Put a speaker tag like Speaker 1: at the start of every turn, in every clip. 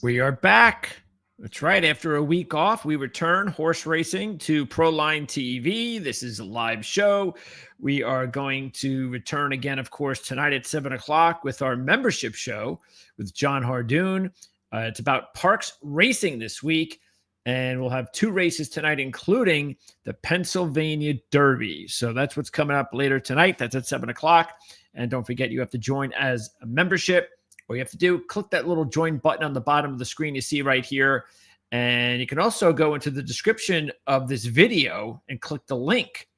Speaker 1: We are back. That's right. After a week off, we return horse racing to Proline TV. This is a live show. We are going to return again, of course, tonight at 7 o'clock with our membership show with John Hardoon. It's about Parx Racing this week, and we'll have two races tonight, including the Pennsylvania Derby. So that's what's coming up later tonight. That's at 7 o'clock. And don't forget, you have to join as a membership. All you have to do, click that little join button on the bottom of the screen you see right here. And you can also go into the description of this video and click the link.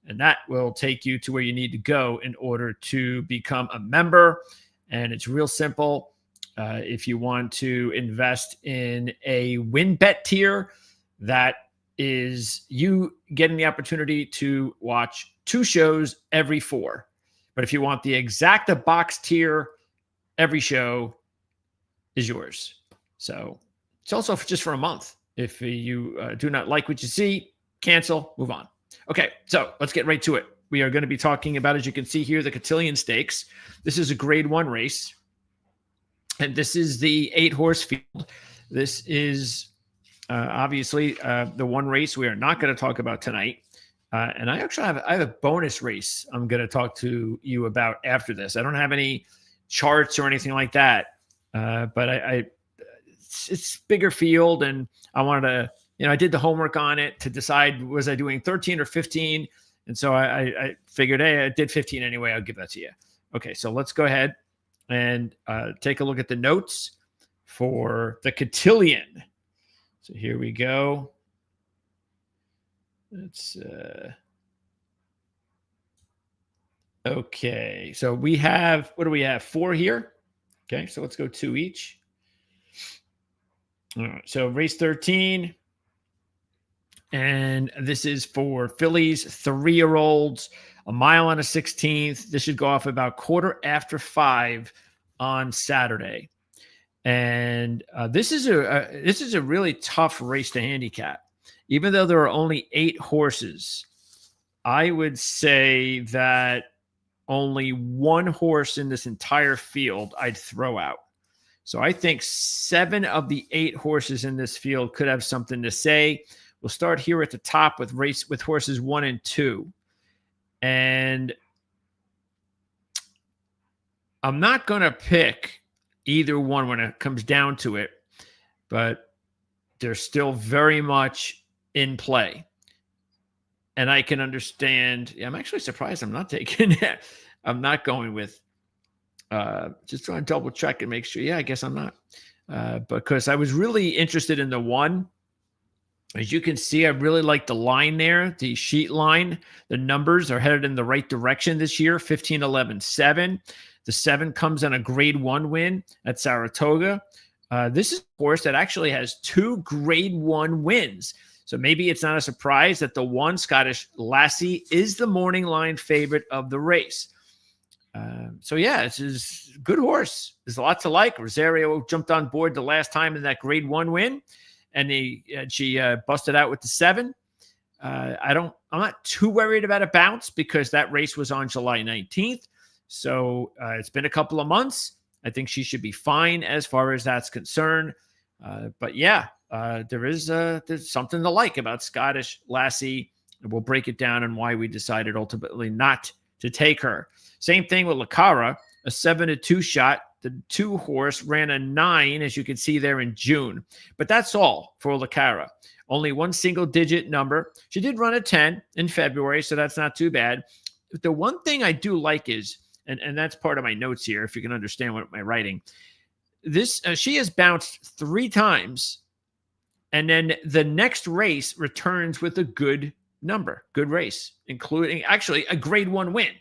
Speaker 1: And that will take you to where you need to go in order to become a member. And it's real simple. If you want to invest in a win bet tier, that is you getting the opportunity to watch 2 shows every 4. But if you want the exacta box tier, every show is yours. So it's also just for a month. If you do not like what you see, cancel, move on. Okay, so let's get right to it. We are going to be talking about, as you can see here, the Cotillion Stakes. This is a Grade 1 race. And this is the 8-horse field. This is obviously the one race we are not going to talk about tonight. And I actually have a bonus race I'm going to talk to you about after this. I don't have any charts or anything like that. But it's bigger field, and I wanted to, I did the homework on it to decide, was I doing 13 or 15? And so I figured, hey, I did 15 anyway. I'll give that to you. Okay, so let's go ahead and take a look at the notes for the Cotillion. So here we go. Let's okay, so we have, what do we have? 4 here. Okay, so let's go 2 each. All right, so race 13. And this is for fillies, 3-year-olds, a mile on a 16th. This should go off about 5:15 on Saturday. And this is a really tough race to handicap. Even though there are only 8 horses, I would say that only 1 horse in this entire field I'd throw out. So I think 7 of the 8 horses in this field could have something to say. We'll start here at the top with horses 1 and 2. And I'm not going to pick either one when it comes down to it, but they're still very much in play. And I can understand. I'm actually surprised I'm not taking it. I'm not going with, just trying to double check and make sure. Yeah, I guess I'm not. Because I was really interested in the 1. As you can see, I really like the line there, the sheet line. The numbers are headed in the right direction this year, 15, 11, 7. The 7 comes on a Grade 1 win at Saratoga. This is a horse that actually has 2 Grade 1 wins. So maybe it's not a surprise that the 1, Scottish Lassie, is the morning line favorite of the race. So yeah, this is a good horse. There's a lot to like. Rosario jumped on board the last time in that Grade 1 win, and she busted out with the 7. I'm not too worried about a bounce because that race was on July 19th. So it's been a couple of months. I think she should be fine as far as that's concerned. But yeah, there's something to like about Scottish Lassie. We'll break it down and why we decided ultimately not to take her. Same thing with Lacara, a 7-2 shot. The 2 horse ran a 9, as you can see there, in June. But that's all for Lacara. Only 1 single-digit number. She did run a 10 in February, so that's not too bad. But the one thing I do like is, and that's part of my notes here, if you can understand what I'm writing, this she has bounced 3 times, and then the next race returns with a good number, good race, including actually a Grade 1 win,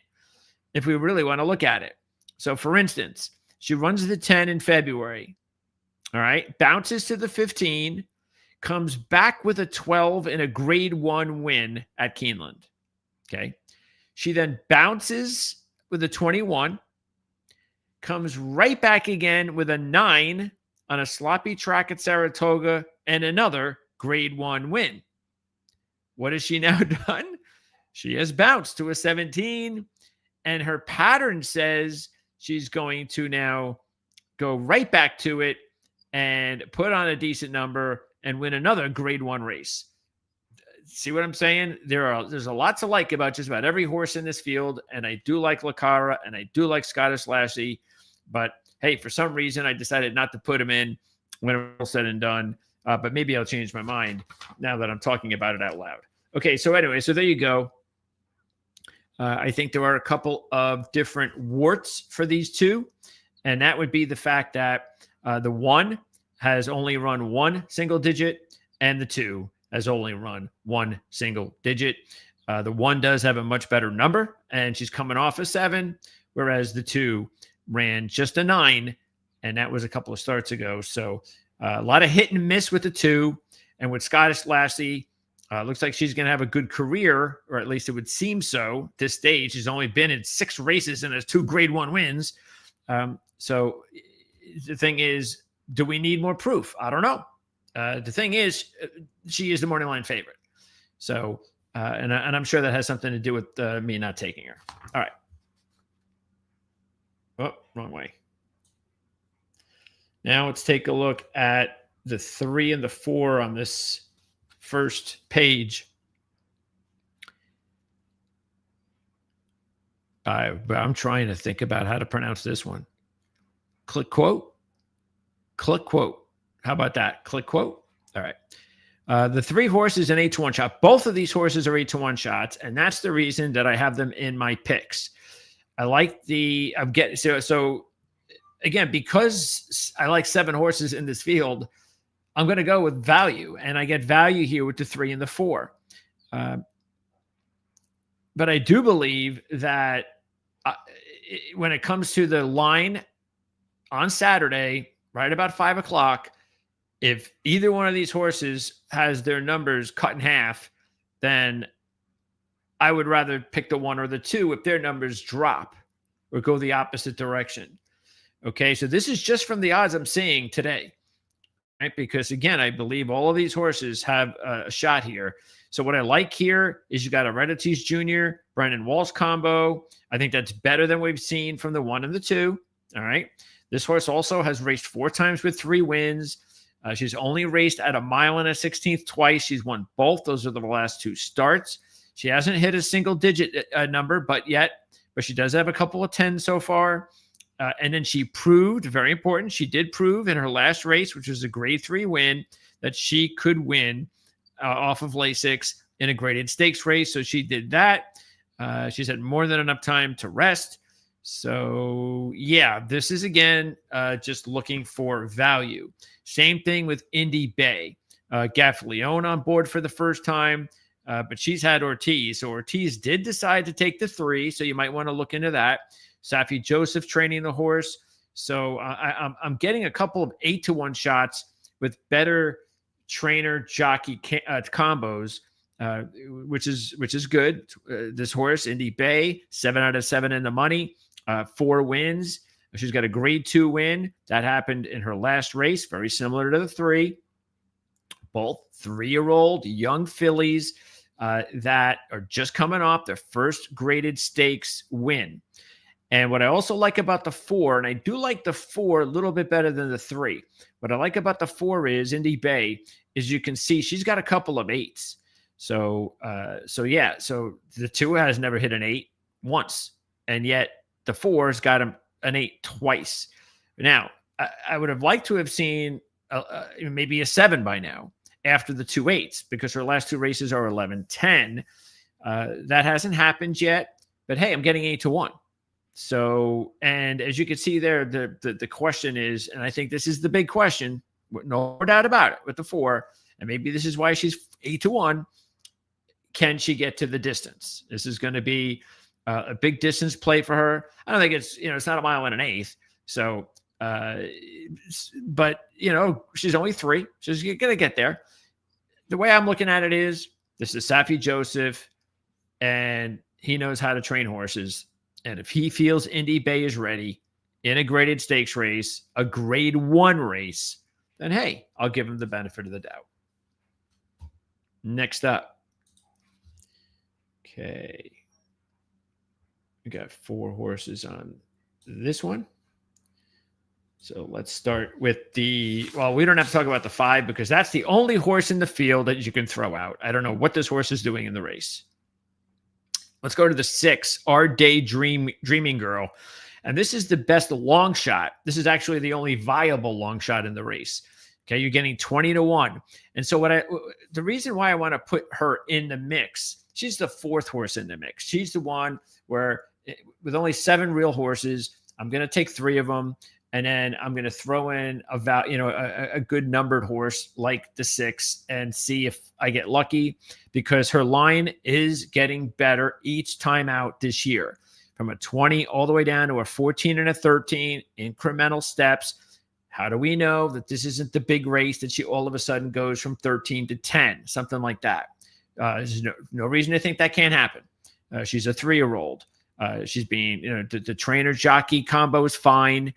Speaker 1: if we really want to look at it. So, for instance, she runs the 10 in February, all right, bounces to the 15, comes back with a 12 in a Grade 1 win at Keeneland, okay? She then bounces with a 21, comes right back again with a 9 on a sloppy track at Saratoga and another Grade 1 win. What has she now done? She has bounced to a 17, and her pattern says she's going to now go right back to it and put on a decent number and win another grade 1 race. See what I'm saying? There's a lot to like about just about every horse in this field, and I do like Lacara and I do like Scottish Lassie, but hey, for some reason I decided not to put him in when it's all said and done. But maybe I'll change my mind now that I'm talking about it out loud. Okay, so anyway, so there you go. I think there are a couple of different warts for these two, and that would be the fact that the 1 has only run 1 single digit, and the 2 has only run 1 single digit. The 1 does have a much better number, and she's coming off a 7, whereas the 2 ran just a 9, and that was a couple of starts ago. So a lot of hit and miss with the 2, and with Scottish Lassie, looks like she's going to have a good career, or at least it would seem so. At this stage, she's only been in 6 races and has 2 grade 1 wins. So the thing is, do we need more proof? I don't know. The thing is, she is the morning line favorite. So, and I'm sure that has something to do with me not taking her. All right. Oh, wrong way. Now let's take a look at the 3 and the 4 on this first page. I'm trying to think about how to pronounce this one. Click quote. Click quote. How about that? Click quote. All right. The 3 horses an 8-to-1 shot. Both of these horses are 8-to-1 shots, and that's the reason that I have them in my picks. I like the. I'm getting so again, because I like 7 horses in this field, I'm going to go with value, and I get value here with the 3 and the 4. But I do believe that when it comes to the line on Saturday, right about 5 o'clock, if either one of these horses has their numbers cut in half, then I would rather pick the 1 or the 2 if their numbers drop or go the opposite direction. Okay, so this is just from the odds I'm seeing today, right? Because again, I believe all of these horses have a shot here. So what I like here is you got a Redetis Jr., Brendan Walsh combo. I think that's better than we've seen from the 1 and the 2. All right. This horse also has raced 4 times with 3 wins. She's only raced at a mile and a 16th twice. She's won both. Those are the last 2 starts. She hasn't hit a single digit number, but she does have a couple of 10s so far. And then she proved, very important, she did prove in her last race, which was a grade 3 win, that she could win off of Lasix in a graded stakes race. So she did that. She's had more than enough time to rest. So yeah, this is again just looking for value. Same thing with Indy Bay. Gaff Leone on board for the first time, but she's had Ortiz. So Ortiz did decide to take the 3, so you might want to look into that. Safi Joseph training the horse. So I'm getting a couple of 8-to-1 shots with better trainer jockey combos, which is good. This horse, Indy Bay, 7 out of 7 in the money, 4 wins. She's got a grade 2 win that happened in her last race, very similar to the 3. Both 3-year-old young fillies that are just coming off their first graded stakes win. And what I also like about the 4, and I do like the 4 a little bit better than the 3. What I like about the 4 is Indy Bay, is you can see she's got a couple of 8s. So yeah, so the 2 has never hit an 8 once, and yet the 4's got an 8 twice. Now, I would have liked to have seen maybe a 7 by now after the 2 8s, because her last 2 races are 11-10. That hasn't happened yet, but hey, I'm getting 8-1. So, and as you can see there, the question is, and I think this is the big question, no doubt about it, with the 4, and maybe this is why she's 8-1. Can she get to the distance? This is going to be a big distance play for her. I don't think it's not a mile and an 1/8. So, but she's only 3. She's going to get there. The way I'm looking at it is, this is Safi Joseph, and he knows how to train horses. And if he feels Indy Bay is ready in a graded stakes race, a grade 1 race, then hey, I'll give him the benefit of the doubt. Next up. Okay. We got 4 horses on this one. So let's start with well, we don't have to talk about the 5 because that's the only horse in the field that you can throw out. I don't know what this horse is doing in the race. Let's go to the 6, Our Day Dreaming Girl. And this is the best long shot. This is actually the only viable long shot in the race. Okay, you're getting 20-1. And so the reason why I want to put her in the mix, she's the 4th horse in the mix. She's the one where with only 7 real horses, I'm going to take 3 of them. And then I'm going to throw in a good numbered horse like the 6 and see if I get lucky, because her line is getting better each time out this year, from a 20 all the way down to a 14 and a 13, incremental steps. How do we know that this isn't the big race that she all of a sudden goes from 13 to 10, something like that? There's no reason to think that can't happen. She's a 3-year-old. She's being, the trainer jockey combo is fine.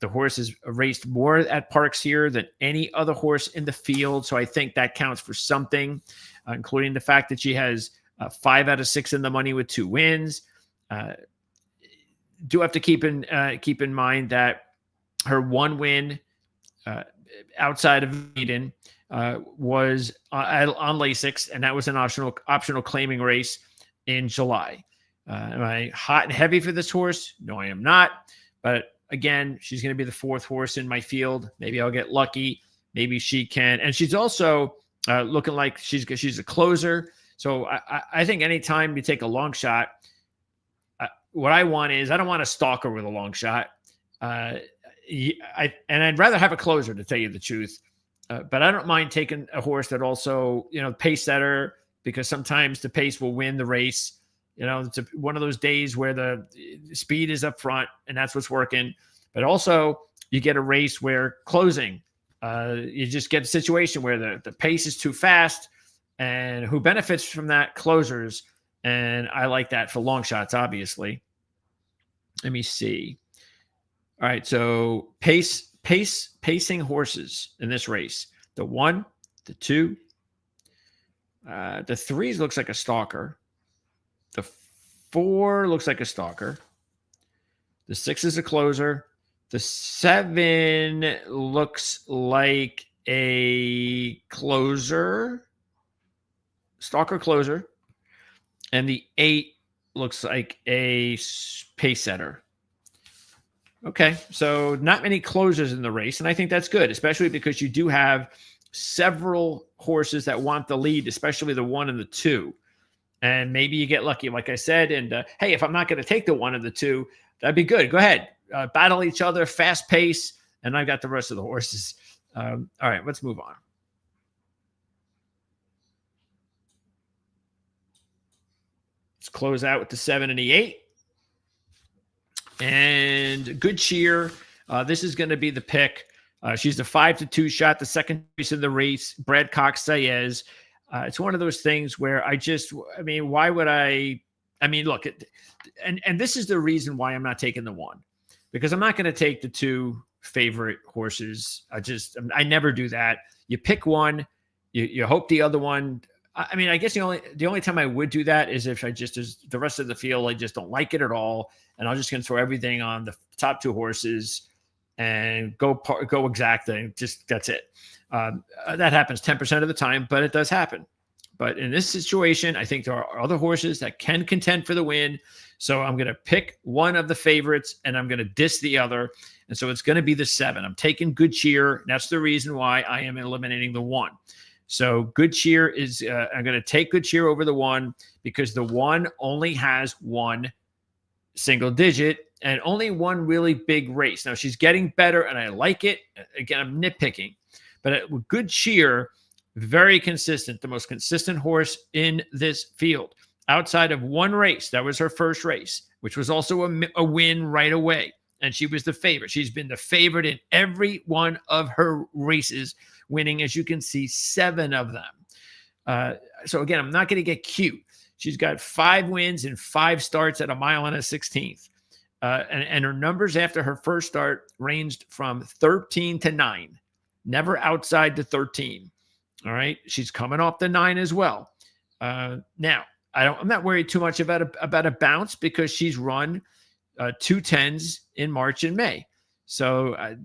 Speaker 1: The horse has raced more at Parx here than any other horse in the field. So I think that counts for something, including the fact that she has 5 out of 6 in the money with 2 wins. Do have to keep in mind that her 1 win outside of Eden was on Lasix, and that was an optional claiming race in July. Am I hot and heavy for this horse? No, I am not. But again, she's going to be the 4th horse in my field. Maybe I'll get lucky. Maybe she can. And she's also looking like she's a closer. So I think anytime you take a long shot, what I want is, I don't want a stalker with a long shot. And I'd rather have a closer, to tell you the truth. But I don't mind taking a horse that also, pace setter, because sometimes the pace will win the race. It's one of those days where the speed is up front and that's what's working. But also you get a race where closing, you just get a situation where the pace is too fast, and who benefits from that? Closers. And I like that for long shots, obviously. Let me see. All right. So pacing horses in this race. The 1, the 2, the 3s looks like a stalker. The 4 looks like a stalker. The 6 is a closer. The 7 looks like a closer, stalker closer. And the 8 looks like a pace setter. Okay, so not many closers in the race, and I think that's good, especially because you do have several horses that want the lead, especially the 1 and the 2. And maybe you get lucky, like I said. And hey, if I'm not going to take the 1 and the 2, that'd be good. Go ahead, battle each other, fast pace, and I've got the rest of the horses. All right, let's move on. Let's close out with the 7 and the 8. And Good Cheer. This is going to be the pick. She's the 5-2 shot, the second race in the race. Brad Cox Saez. It's one of those things where why would look, and this is the reason why I'm not taking the 1, because I'm not going to take the 2 favorite horses. I never do that. You pick one, you hope the other one. I guess the only time I would do that is if the rest of the field, I just don't like it at all. And I'm just going to throw everything on the top 2 horses and go exacting. Just that's it. That happens 10% of the time, but it does happen. But in this situation, I think there are other horses that can contend for the win. So I'm going to pick one of the favorites and I'm going to diss the other. And so it's going to be the 7. I'm taking Good Cheer. That's the reason why I am eliminating the 1. So Good Cheer is, I'm going to take Good Cheer over the 1, because the 1 only has 1 single digit and only 1 really big race. Now she's getting better and I like it. Again, I'm nitpicking. But with Good Cheer, very consistent, the most consistent horse in this field. Outside of 1 race, that was her first race, which was also a win right away. And she was the favorite. She's been the favorite in every one of her races, winning, as you can see, 7 of them. So again, I'm not going to get cute. She's got 5 wins and 5 starts at 1 1/16. And her numbers after her first start ranged from 13 to 9. Never outside the 13. All right. She's coming off the 9 as well. Now, I'm not worried too much about a bounce, because she's run 2 10s in March and May. So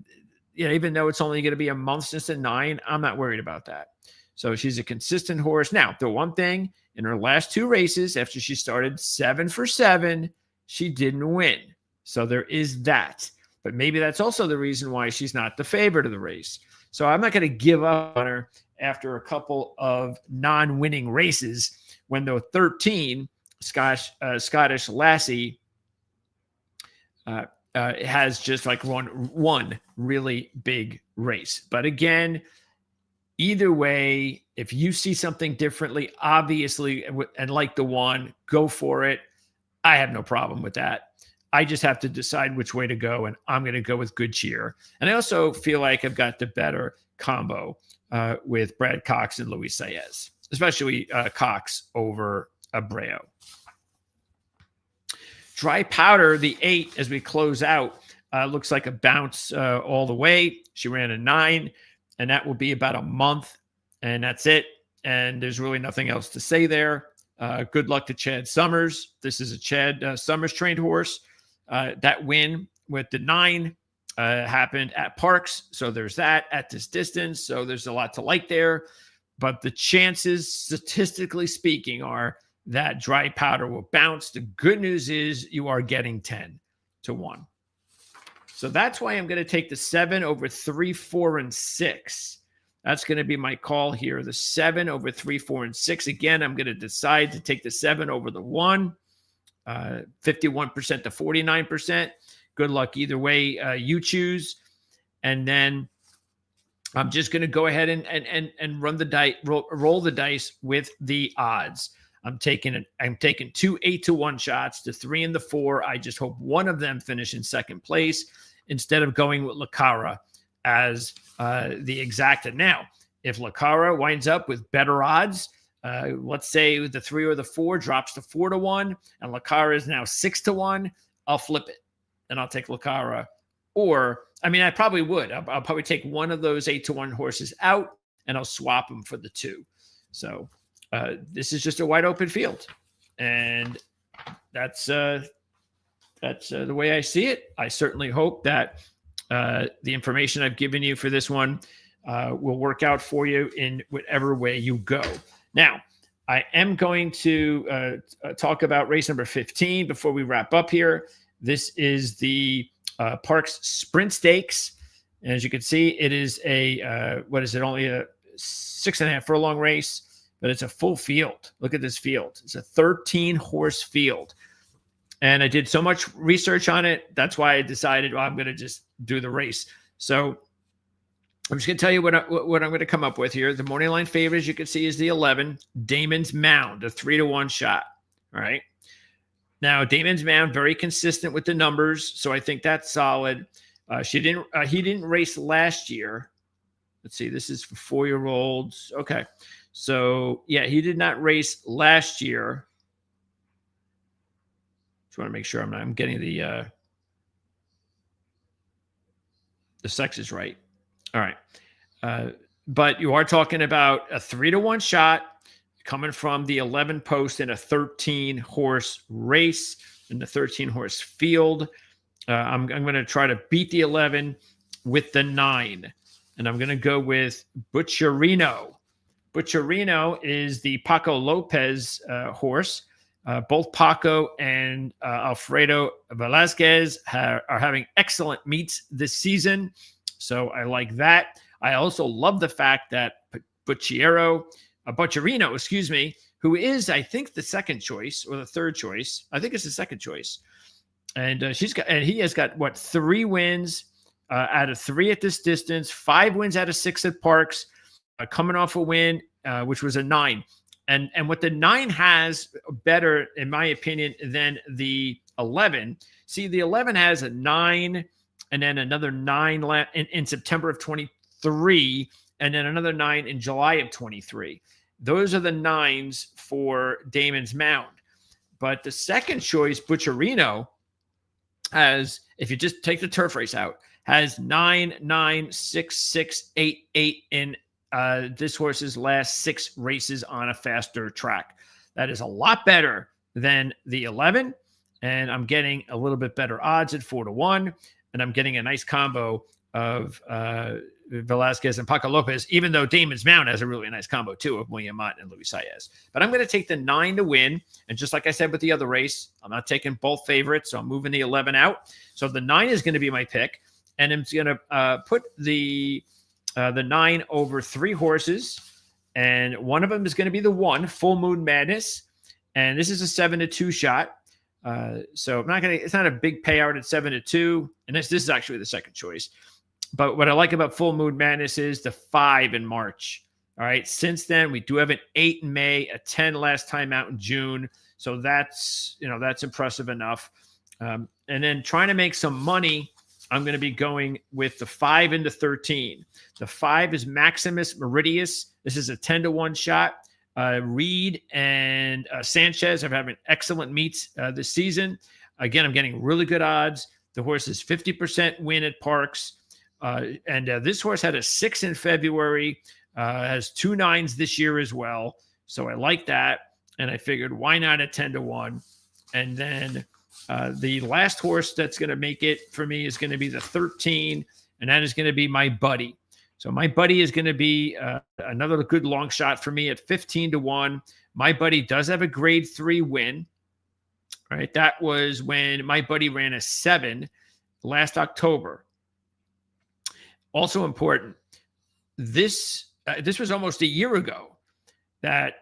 Speaker 1: even though it's only going to be a month since the 9, I'm not worried about that. So she's a consistent horse. Now, the one thing in her last 2 races, after she started 7 for 7, she didn't win. So there is that. But maybe that's also the reason why she's not the favorite of the race. So I'm not going to give up on her after a couple of non-winning races when the 13 Scottish Lassie has just like one really big race. But again, either way, if you see something differently, obviously, and like the one, go for it. I have no problem with that. I just have to decide which way to go, and I'm going to go with Good Cheer. And I also feel like I've got the better combo with Brad Cox and Luis Saez, especially Cox over Abreu. Dry Powder, the 8, as we close out, looks like a bounce all the way. She ran a 9, and that will be about a month, and that's it. And there's really nothing else to say there. Good luck to Chad Summers. This is a Chad Summers trained horse. That win with the 9 happened at Parx. So there's that at this distance. So there's a lot to like there. But the chances, statistically speaking, are that Dry Powder will bounce. The good news is you are getting 10 to 1. So that's why I'm going to take the 7 over 3, 4, and 6. That's going to be my call here. The 7 over 3, 4, and 6. Again, I'm going to decide to take the 7 over the 1. 51% to 49%. Good luck either way you choose. And then I'm just going to go ahead and run the dice, roll the dice with the odds. I'm taking 2 8 to 1 shots, the 3 and the 4. I just hope one of them finish in second place instead of going with Lacara as the exacta. Now, if Lacara winds up with better odds, let's say the 3 or the 4 drops to 4 to 1, and Lacara is now 6 to 1, I'll flip it and I'll take Lacara. Or, I mean, I probably would. I'll probably take one of those 8 to 1 horses out and I'll swap them for the 2. So this is just a wide open field, and that's the way I see it. I certainly hope that the information I've given you for this one will work out for you in whatever way you go. Now, I am going to talk about race number 15 before we wrap up here. This is the Parx Sprint Stakes. And as you can see, it is only a 6.5 furlong race, but it's a full field. Look at this field. It's a 13-horse field. And I did so much research on it. That's why I decided, I'm going to just do the race. So I'm just going to tell you what I'm going to come up with here. The morning line favorite, as you can see, is the 11, Damon's Mound, a 3 to 1 shot. All right. Now, Damon's Mound, very consistent with the numbers, so I think that's solid. He didn't race last year. Let's see. This is for 4-year-olds. Okay. So, yeah, he did not race last year. Just want to make sure I'm getting the sexes right. All right. But you are talking about a 3 to 1 shot coming from the 11 post in a 13-horse race in the 13-horse field. I'm going to try to beat the 11 with the 9. And I'm going to go with Butcherino. Butcherino is the Paco Lopez horse. Both Paco and Alfredo Velazquez are having excellent meets this season. So I like that. I also love the fact that Butcherino, who is, I think, the second choice or the third choice. I think it's the second choice. And he has got 3 wins out of 3 at this distance, 5 wins out of 6 at Parx, coming off a win, which was a 9. And what the 9 has better, in my opinion, than the 11. See, the 11 has a 9 and then another 9 in September of 23, and then another 9 in July of 23. Those are the 9s for Damon's Mound. But the second choice, Butcherino, has, if you just take the turf race out, has 9, 9, 6, 6, 8, 8 in this horse's last 6 races on a faster track. That is a lot better than the 11, and I'm getting a little bit better odds at 4 to 1, and I'm getting a nice combo Velasquez and Paco Lopez, even though Damon's Mount has a really nice combo too of William Mott and Luis Saez. But I'm going to take the 9 to win. And just like I said with the other race, I'm not taking both favorites. So I'm moving the 11 out. So the 9 is going to be my pick. And I'm going to put the 9 over 3 horses. And one of them is going to be the 1, Full Moon Madness. And this is a 7-2 shot. So it's not a big payout at 7-2. And this is actually the second choice. But what I like about Full Moon Madness is the 5 in March. All right. Since then, we do have an 8 in May, a 10 last time out in June. So that's impressive enough. And then trying to make some money, I'm going to be going with the 5 into 13. The 5 is Maximus Meridius. This is a 10-1 shot. Reed and Sanchez are having excellent meets this season. Again, I'm getting really good odds. The horse is 50% win at Parx. And this horse had a 6 in February, has 2 9s this year as well. So I like that. And I figured, why not a 10-1? And then the last horse that's going to make it for me is going to be the 13. And that is going to be My Buddy. So My Buddy is going to be another good long shot for me at 15-1. My Buddy does have a grade 3 win. Right. That was when My Buddy ran a 7 last October. Also important, this was almost a year ago that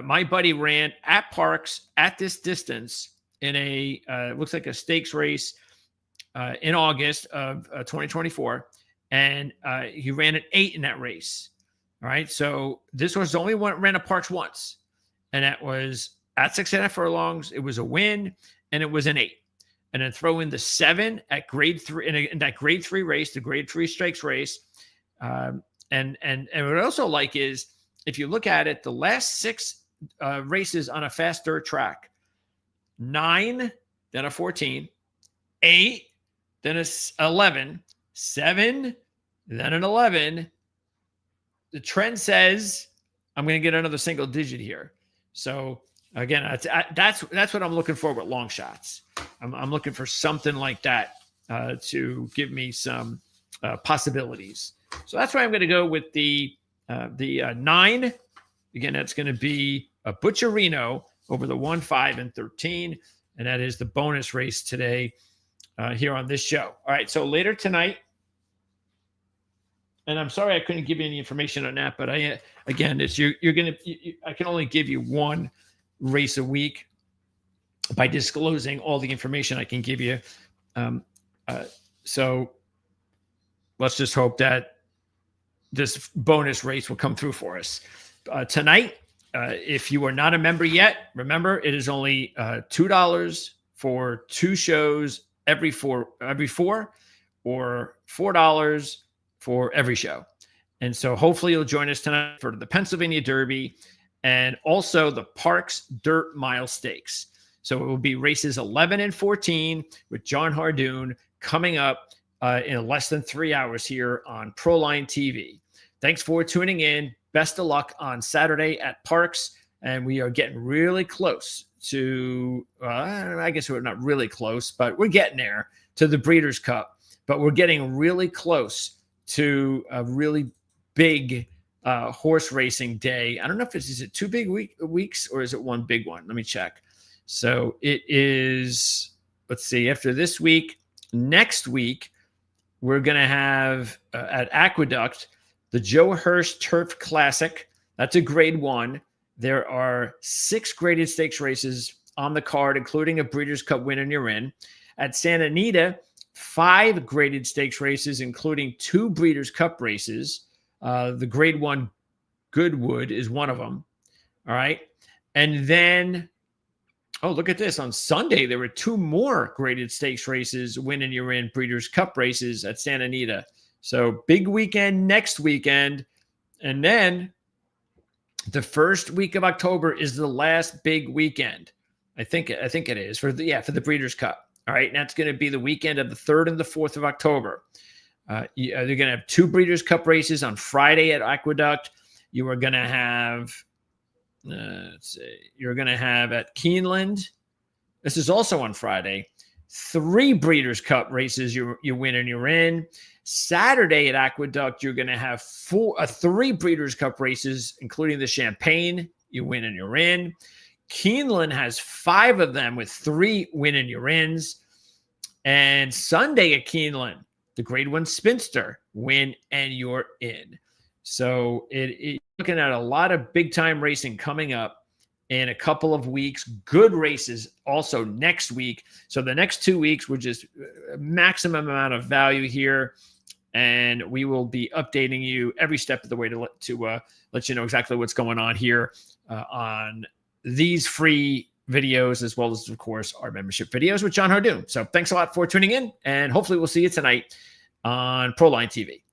Speaker 1: My Buddy ran at Parx at this distance in a looks like a stakes race in August of 2024, and he ran an 8 in that race. All right, so this was only ran a Parx once, and that was at 6.5 furlongs. It was a win, and it was an 8. And then throw in the 7 at grade 3 in that grade 3 race, the grade 3 stakes race. And what I also like is if you look at it, the last 6 races on a fast dirt track, 9, then a 14, 8, then a 11, 7, then an 11. The trend says I'm going to get another single digit here. So again, that's what I'm looking for with long shots. I'm looking for something like that to give me some possibilities. So that's why I'm going to go with the 9. Again, that's going to be a Butcherino over the 1, 5, and 13. And that is the bonus race today here on this show. All right. So later tonight, and I'm sorry I couldn't give you any information on that, but I can only give you one race a week by disclosing all the information I can give you. So let's just hope that this bonus race will come through for us tonight. If you are not a member yet, remember it is only $2 for 2 shows every four, or $4 for every show. And so hopefully you'll join us tonight for the Pennsylvania Derby and also the Parx Dirt Mile Stakes. So it will be races 11 and 14 with John Hardoon coming up in less than 3 hours here on Proline TV. Thanks for tuning in. Best of luck on Saturday at Parx. And we are getting really close to, I guess we're not really close, but we're getting there to the Breeders' Cup. But we're getting really close to a really big horse racing day. I don't know if is it 2 big weeks or is it 1 big one? Let me check. So it is, let's see, after this week, next week, we're going to have at Aqueduct, the Joe Hurst Turf Classic. That's a grade 1. There are 6 graded stakes races on the card, including a Breeders' Cup win and you're in. At Santa Anita, 5 graded stakes races, including 2 Breeders' Cup races. The grade 1 Goodwood is one of them. All right. And then, oh, look at this. On Sunday, there were 2 more graded stakes races, win and you're in Breeders' Cup races at Santa Anita. So big weekend next weekend. And then the first week of October is the last big weekend. I think it is for the Breeders' Cup. All right. And that's going to be the weekend of the 3rd and the 4th of October. They're going to have 2 Breeders' Cup races on Friday at Aqueduct. You are going to have, you're going to have at Keeneland. This is also on Friday. 3 Breeders' Cup races you win and you're in. Saturday at Aqueduct, you're going to have 3 Breeders' Cup races, including the Champagne. You win and you're in. Keeneland has 5 of them with 3 win and you're ins. And Sunday at Keeneland, the Grade 1 Spinster, win and you're in. So looking at a lot of big-time racing coming up in a couple of weeks. Good races also next week. So the next 2 weeks, we're just maximum amount of value here. And we will be updating you every step of the way to let you know exactly what's going on here on these free videos, as well as, of course, our membership videos with John Hardoon. So thanks a lot for tuning in, and hopefully we'll see you tonight on Proline TV.